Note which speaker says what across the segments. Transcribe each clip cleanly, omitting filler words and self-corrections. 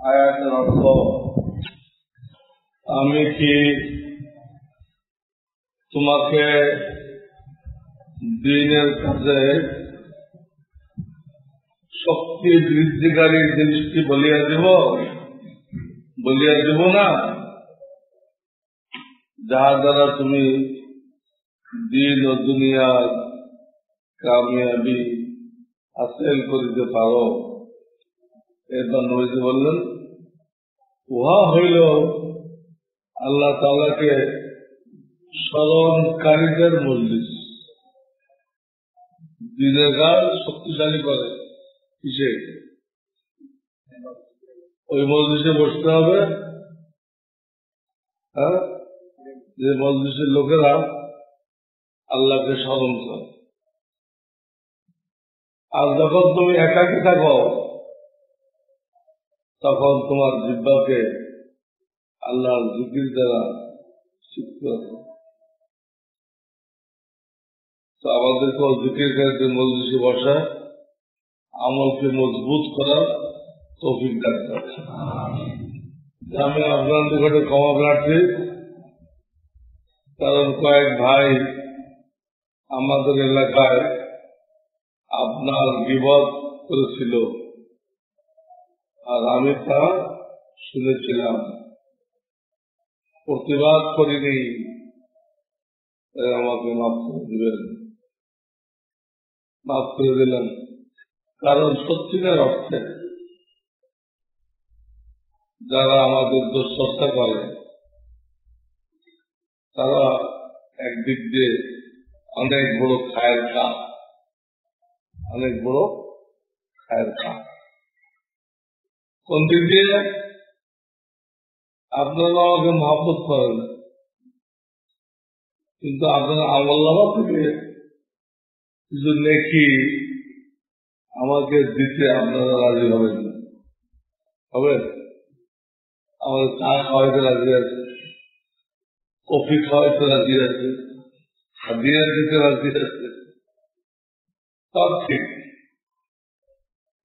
Speaker 1: আয়াতের অর্থ, আমি কি তোমাকে দিনের কাজে শক্তি বৃদ্ধিকারী জিনিসটি বলিয়া দিব না, যাহা দ্বারা তুমি দিন ও দুনিয়ার কামিয়াবি হাসিল করিতে পারো। এরপর নবীজি বললেন, উহা হইল আল্লাহ তাআলাকে স্মরণকারীদের মজলিস। দিনের কাজ শক্তিশালী করে কিসে? ওই মজলিসে বসতে হবে, যে মজলিসের লোকেরা আল্লাহকে স্মরণ করে। আর যখন তুমি একাকী থাকো, তখন তোমার জিহ্বাকে আল্লাহর জিকির দ্বারা শিখতে হবে। তো আমাদেরকে জিকির করে মজলিসে বসা, আমলকে মজবুত করার তৌফিক রাখতে হবে। আমি আপনার নিকটে ক্ষমা প্রার্থী, কারণ কয়েক ভাই আমাদের এলাকায় আপনার গীবত করেছিল, আর আমি তা শুনেছিলাম, প্রতিবাদ করিনি। আমাকে মাফ করে দিবেন। মাফ করে দিলাম, কারণ সত্যিকার অর্থে যারা আমাদের দুশ্চর্চা করে, তারা একদিক দিয়ে অনেক বড় খায়ের কাজ, কোন দিক দিয়ে? আপনারা আমাকে মহব্বত করেন, কিন্তু আপনারা আমলনামা থেকে কিছু নেকি আমাকে দিতে আপনারা রাজি হবেন না। আমাদের চা খাওয়াইতে রাজি আছে, কফি খাওয়াইতে রাজি আছে, হাদিয়া দিতে রাজি আছে, সব ঠিক।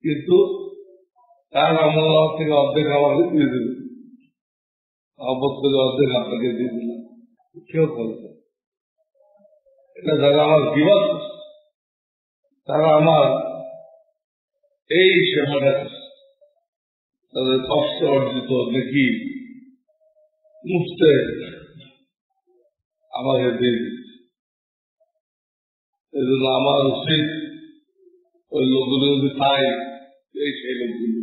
Speaker 1: কিন্তু তার আমলনামা থেকে অর্ধেক আমাকে দিয়ে দিল, মহব্বত করে অর্ধেক আপনাকে দিয়ে দিলাম। কেউ করবে এটা? যারা আমার বিবাদ, তারা আমার এই সেবাটা তাদের কষ্ট অর্জিত দেখি মুফতে আমাকে দিয়ে দিচ্ছে। এই জন্য আমার উচিত ওই লোকগুলো যদি পাই, সেই লোকগুলো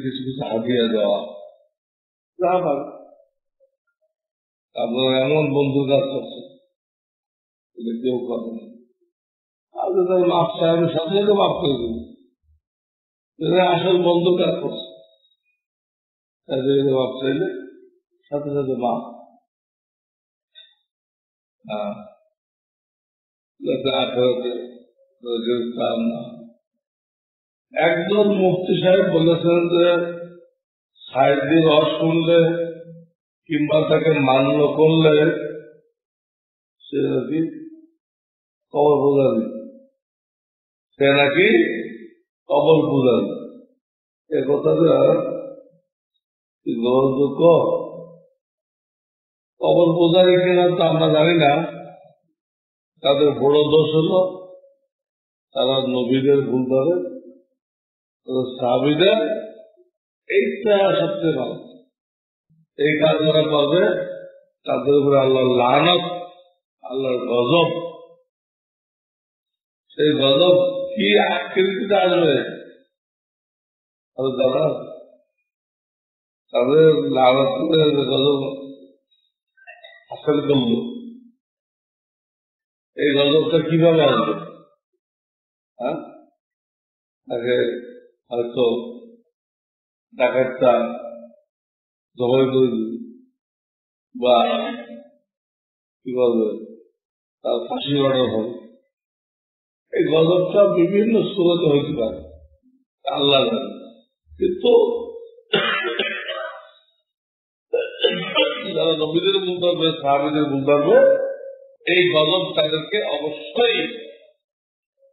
Speaker 1: কিছু কিছু হাদিয়া দেওয়া। আপনারা এমন বন্ধুর কাজ করছে, কেউ করে না। তাদের মাপ চাই, আমি সাথে সাথে মাফ করে দেব। আসল বন্ধুর কাজ করছে, তাদের মাপ চাইলে সাথে সাথে মাপ। একজন মুফতি সাহেব বলেছেন যে সাহিত্যের রস শুনলে কিংবা তাকে মান্য করলে সে নাকি কবর পূজারি, কবর পূজারি। এ কথাটা গ্রহণযোগ্য? কবর পূজারি কিনা তো আমরা জানি না। তাদের বড় দোষ হলো তারা নবীদের ভুল ধরে, সাহাবীদের। এইটা সবচেয়ে ভালো। এই কাজ যারা করবে তাদের উপরে আল্লাহর লানত, আল্লাহর গজব। সেই গজব কি আকৃতিতে আসবে দাদা? তাদের লানত গজব হাসিল করল, এই গজবটা কিভাবে আসবে? তাকে হয়তো ডাকাতটা জবাই করে দিবে, বা কি বলবে, তার ফাঁসি অর্ডার হবে। এই গজবটা বিভিন্ন সুরতে হইতে পারে, আল্লাহ জানে। কিন্তু যারা নবীদের ভুল ধরবে, সাহাবীদের ভুল ধরবে, এই গজব তাদেরকে অবশ্যই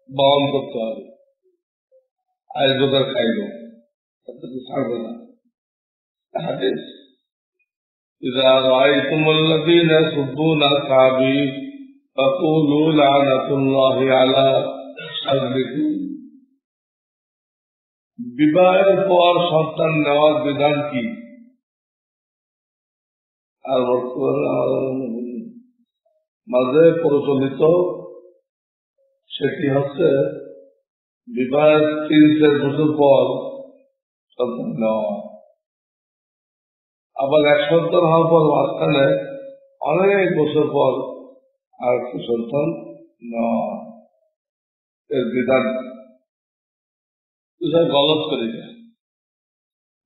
Speaker 1: বহন করতে হবে। আজ বোধহয় খাইব, ছাড়বে না। হাদিস إذا رأيتم الذين يسبون أصحابي فقولوا لعنة الله على شركم। বিবাহের পর সন্তান নেওয়ার বিধান কি? আর মাঝে প্রচলিত সেটি হচ্ছে বিবাহের 3-4 বছর পর সন্তান নেওয়া, আবার এক সন্তান হওয়ার পর মাঝখানে অনেক বছর পর আর একটি সন্তান নেওয়া। এর বিধান গলত করে যায়।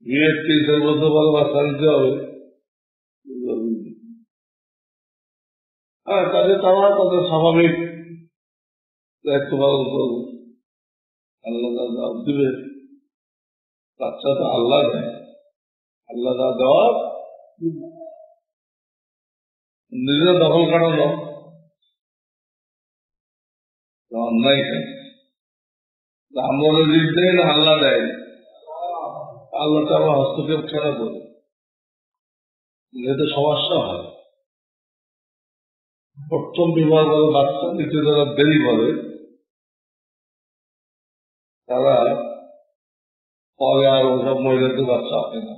Speaker 1: বিয়ের 3-4 বছর পর বাচ্চা নিতে হবে, হ্যাঁ, তাদের তারা তাদের স্বাভাবিক দায়িত্ব পালন করবে, আল্লাহ জবাব দিবে। বাচ্চা তো আল্লাহ দেয়, আল্লাহ যা দেওয়ার নিজের দখল কাটানো অন্যায়। আমরা রিজিক দেয় না আল্লাহ দেয়, আল্লাহটা আমরা হস্তক্ষেপ কেন করি? এতে সমস্যা হয়। প্রথম বিবাহ করে বাচ্চা নিতে যারা দেরি করে তারা পরে আর ওসব মহিলাদের বাচ্চা হয় না।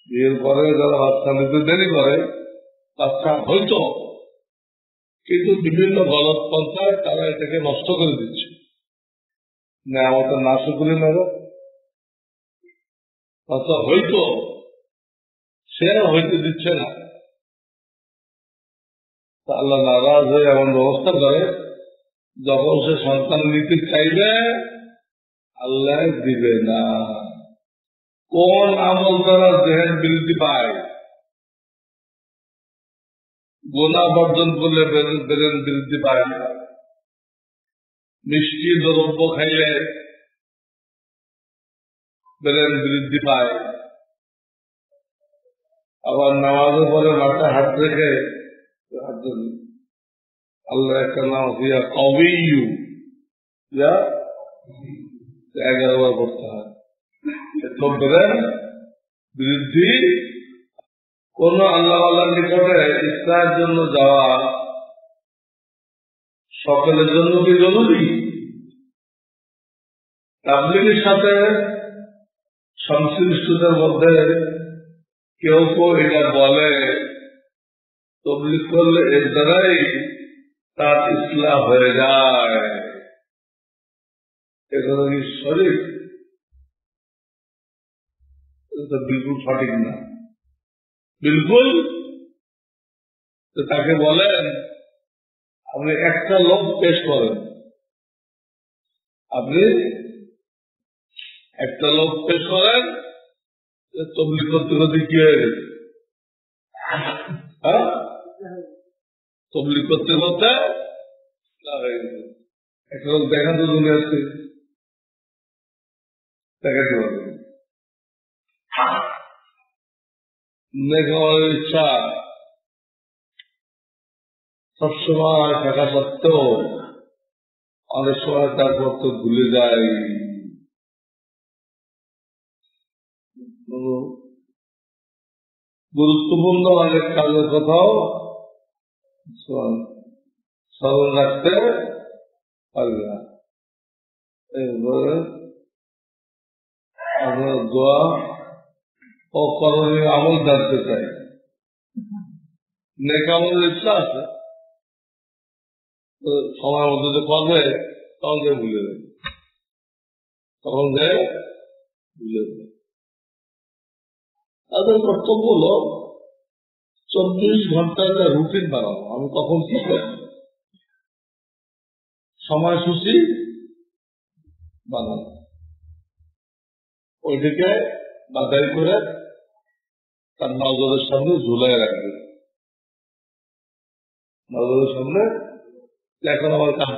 Speaker 1: বিয়ের পরে যারা বাচ্চা নিতে দেরি করে বাচ্চা হইতো, কিন্তু বিভিন্ন গলত পন্থায় তারা এটাকে নষ্ট করে দিচ্ছে। না আমাদের না শুকুরি নেব, বাচ্চা হইতো সে হইতে দিচ্ছে না। আল্লাহ নারাজ হয়ে এমন ব্যবস্থা করে যখন সে সন্তান নিতে চাইবে আল্লাহ দিবে না। কোন আমল দ্বারা দেহের বৃদ্ধি পায়? গোনা বর্জন করলে ব্রেন বৃদ্ধি পায়, মিষ্টি দ্রব্য খাইলে ব্রেন বৃদ্ধি পায়, আবার নামাজের পরে মাথায় হাত রেখে আল্লাহ একটা নাম হইয়া কবিউ 11 বার করতে হয়। তো ব্রেন বৃদ্ধি। কোন আল্লাহ আল্লাহর নিকটে ইসলামের জন্য যাওয়া সকলের জন্য কি জরুরি? তাবলীগের সাথে সংশ্লিষ্টদের মধ্যে কেউ কেউ এটা বলে তাবলীগ করলে এর দ্বারাই তার ইসলাম হয়ে যায়। এগুলো কি সঠিক? বিলকুল সঠিক না। বিলকুল তাকে বলেন আপনি একটা লোক পেশ করেন, আপনি একটা লোক পেশ করেন তবলিগ করতে করতে কি হয়ে গেছে, তবলিগ করতে করতে একটা লোক দেখান তো দুনিয়াতে দেখাতে পারবে নেখার ইচ্ছা সবসময় থাকা সত্ত্বেও অনেক সময় তারপর তো ভুলে যায়। গুরুত্বপূর্ণ অনেক কাজের কথাও স্মরণ রাখতে পারবে না। এরপরে আমরা দোয়া ও করণীয় আমল জানতে চাই। নেক আমলের ইচ্ছা আছে, সময়ের মধ্যে যে করবে তখন যে ভুলে যাবে, তখন যে ভুলে যাবে। তাদের কর্তব্য হলো 24 ঘন্টার একটা রুটিন বানানো। আমি কখন কি করব সময়সূচি বানানো, ওইদিকে বাধাই করে তার নজরের সামনে ঝুলাই রাখবে। নজরের সামনে এখন আমার কাজ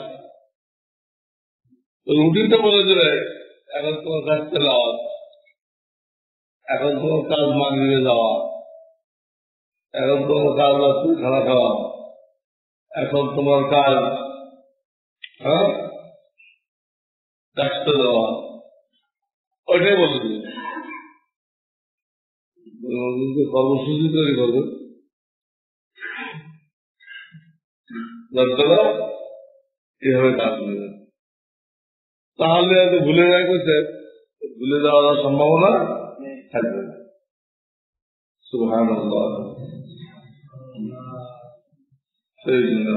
Speaker 1: রুটিনটা বলে দেবে, এখন তোমার কাজ তেলাওয়াত, এখন তোমার কাজ মাগরিবে যাওয়া, এখন তোমার কাজ রাত্রে খানা খাওয়া, এখন তোমার কাজ ডাকতে দেওয়া, ওইটাই বলে দিল কর্মসূচি তৈরি করবে যারা এভাবে কাজ নেবে, তাহলে হয়তো ভুলে যায় করছে, ভুলে যাওয়ার সম্ভাবনা থাকবে না। সুবহানাল্লাহ। সেই জন্য